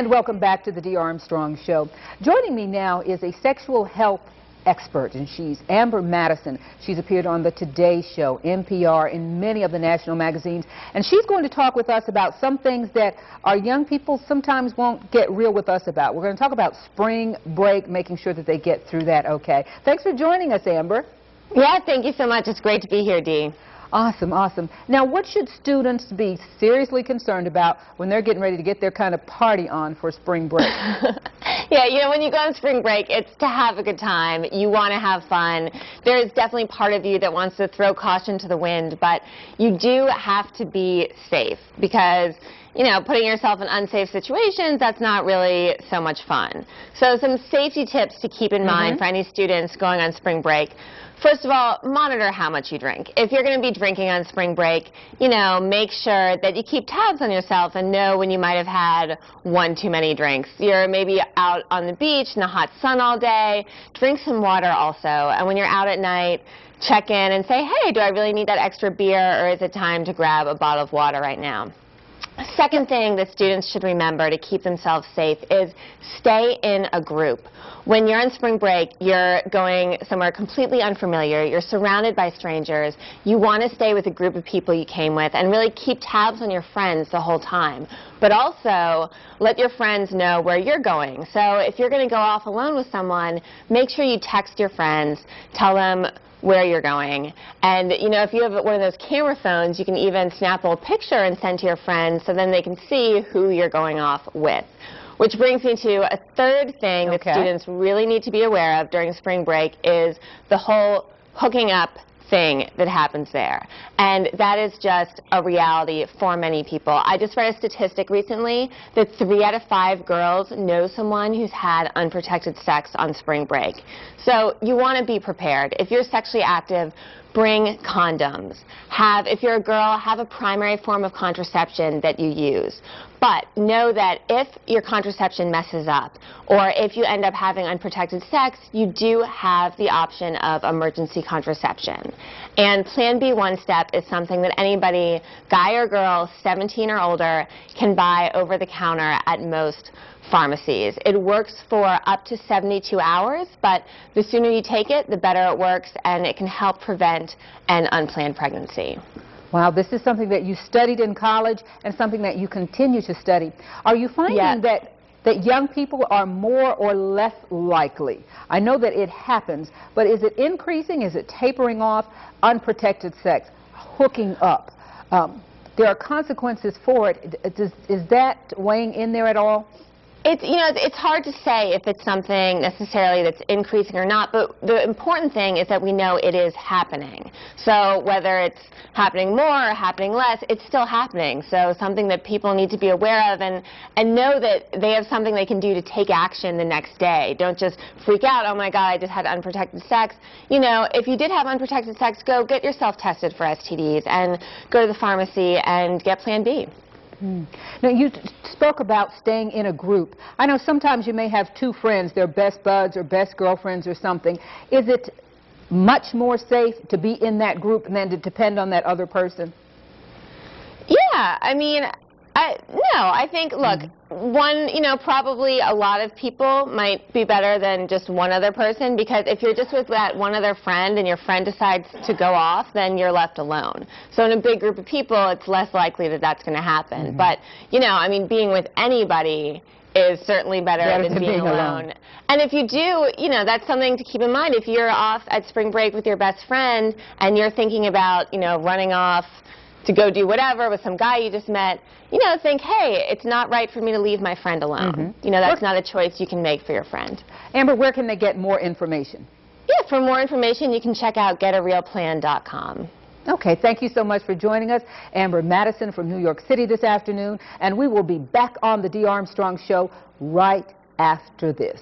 And welcome back to the Dee Armstrong Show. Joining me now is a sexual health expert, and she's Amber Madison. She's appeared on the Today Show, NPR, in many of the national magazines, and she's going to talk with us about some things that our young people sometimes won't get real with us about. We're going to talk about spring break, making sure that they get through that okay. Thanks for joining us, Amber. Yeah, thank you so much. It's great to be here, Dee. Awesome, awesome. Now, what should students be seriously concerned about when they're getting ready to get their kind of party on for spring break? Yeah, you know, when you go on spring break, it's to have a good time. You want to have fun. There is definitely part of you that wants to throw caution to the wind, but you do have to be safe because, you know, putting yourself in unsafe situations, that's not really so much fun. So some safety tips to keep in mind for any students going on spring break. First of all, monitor how much you drink. If you're going to be drinking on spring break, you know, make sure that you keep tabs on yourself and know when you might have had one too many drinks. You're maybe out on the beach in the hot sun all day. Drink some water also. And when you're out at night, check in and say, hey, do I really need that extra beer, or is it time to grab a bottle of water right now? Second thing that students should remember to keep themselves safe is stay in a group. When you're on spring break, you're going somewhere completely unfamiliar, you're surrounded by strangers, you want to stay with a group of people you came with and really keep tabs on your friends the whole time. But also, let your friends know where you're going. So if you're going to go off alone with someone, make sure you text your friends, tell them where you're going. And, you know, if you have one of those camera phones, you can even snap a little picture and send to your friends so then they can see who you're going off with. Which brings me to a third thing that students really need to be aware of during spring break is the whole hooking up thing that happens there. And that is just a reality for many people. I just read a statistic recently that 3 out of 5 girls know someone who's had unprotected sex on spring break. So you want to be prepared. If you're sexually active, bring condoms. If you're a girl, have a primary form of contraception that you use. But know that if your contraception messes up, or if you end up having unprotected sex, you do have the option of emergency contraception. And Plan B One Step is something that anybody, guy or girl, 17 or older, can buy over the counter at most pharmacies. It works for up to 72 hours, but the sooner you take it, the better it works, and it can help prevent an unplanned pregnancy. Wow, this is something that you studied in college and something that you continue to study. Are you finding that young people are more or less likely? I know that it happens, but is it increasing? Is it tapering off? Unprotected sex, hooking up. There are consequences for it. Is that weighing in there at all? It's hard to say if it's something necessarily that's increasing or not, but the important thing is that we know it is happening. So whether it's happening more or happening less, it's still happening. So something that people need to be aware of and know that they have something they can do to take action the next day. Don't just freak out, oh my God, I just had unprotected sex. You know, if you did have unprotected sex, go get yourself tested for STDs and go to the pharmacy and get Plan B. Now, you spoke about staying in a group. I know sometimes you may have 2 friends, they're best buds or best girlfriends or something. Is it much more safe to be in that group than to depend on that other person? Yeah, I mean, no, I think, look, probably a lot of people might be better than just one other person, because if you're just with that one other friend and your friend decides to go off, then you're left alone. So in a big group of people, it's less likely that that's going to happen. But, you know, I mean, being with anybody is certainly better than being alone. And if you do, you know, that's something to keep in mind. If you're off at spring break with your best friend and you're thinking about, you know, running off to go do whatever with some guy you just met, you know, think, hey, it's not right for me to leave my friend alone. You know, that's not a choice you can make for your friend. Amber, where can they get more information? Yeah, for more information, you can check out getarealplan.com. Okay, thank you so much for joining us. Amber Madison from New York City this afternoon, and we will be back on the Dee Armstrong Show right after this.